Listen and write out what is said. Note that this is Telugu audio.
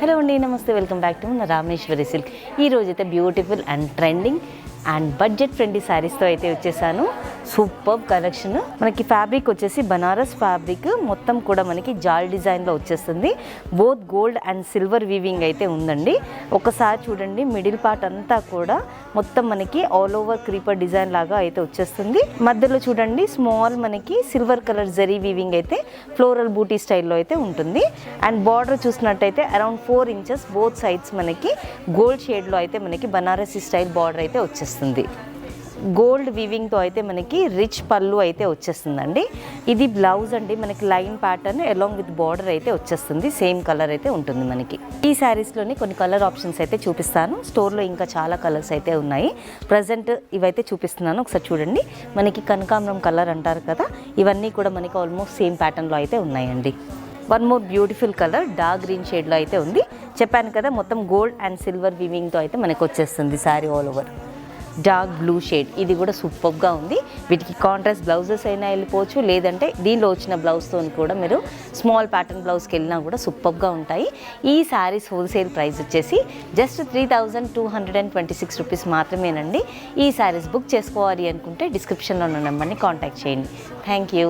హలో అండి, నమస్తే. వెల్కమ్ బ్యాక్ టు నా రామేశ్వరి సిల్క్. ఈరోజు అయితే beautiful and trending and budget friendly శారీస్తో అయితే వచ్చేసాను. Super collection. మనకి ఫ్యాబ్రిక్ వచ్చేసి బనారస్ ఫ్యాబ్రిక్ మొత్తం కూడా మనకి జాల్ డిజైన్లో వచ్చేస్తుంది. Both gold and silver weaving అయితే ఉందండి. ఒకసారి చూడండి, మిడిల్ పార్ట్ అంతా కూడా మొత్తం మనకి ఆల్ ఓవర్ క్రీపర్ డిజైన్ లాగా అయితే వచ్చేస్తుంది. మధ్యలో చూడండి స్మాల్ మనకి సిల్వర్ కలర్ జరీ వీవింగ్ అయితే ఫ్లోరల్ బూటీ స్టైల్లో అయితే ఉంటుంది. అండ్ బార్డర్ చూసినట్టయితే అరౌండ్ 4 ఇంచెస్ బోత్ సైడ్స్ మనకి గోల్డ్ షేడ్లో అయితే మనకి బనారసి స్టైల్ బార్డర్ అయితే వచ్చేస్తుంది. గోల్డ్ వీవింగ్తో అయితే మనకి రిచ్ పళ్ళు అయితే వచ్చేస్తుందండి. ఇది బ్లౌజ్ అండి. మనకి line pattern along with border అయితే వచ్చేస్తుంది. సేమ్ కలర్ అయితే ఉంటుంది మనకి. ఈ శారీస్లోని కొన్ని కలర్ ఆప్షన్స్ అయితే చూపిస్తాను. స్టోర్లో ఇంకా చాలా కలర్స్ అయితే ఉన్నాయి. ప్రజెంట్ ఇవైతే చూపిస్తున్నాను, ఒకసారి చూడండి. మనకి కనకాంబరం కలర్ అంటారు కదా, ఇవన్నీ కూడా మనకి ఆల్మోస్ట్ సేమ్ ప్యాటర్న్లో అయితే ఉన్నాయండి. One more beautiful colour dark green షేడ్లో అయితే ఉంది. చెప్పాను కదా, మొత్తం గోల్డ్ అండ్ సిల్వర్ వీవింగ్తో అయితే మనకు వచ్చేస్తుంది sari all over. Dark blue shade, ఇది కూడా సూపర్గా ఉంది. వీటికి కాంట్రాస్ట్ బ్లౌజెస్ అయినా వెళ్ళిపోవచ్చు, లేదంటే దీనిలో వచ్చిన బ్లౌజ్తో కూడా మీరు స్మాల్ ప్యాటర్న్ బ్లౌజ్కి వెళ్ళినా కూడా సూపర్గా ఉంటాయి. ఈ శారీస్ హోల్సేల్ ప్రైస్ వచ్చేసి జస్ట్ 3226 రూపీస్ మాత్రమేనండి. ఈ శారీస్ బుక్ చేసుకోవాలి అనుకుంటే డిస్క్రిప్షన్లో ఉన్న నెంబర్ని కాంటాక్ట్ చేయండి. Thank you.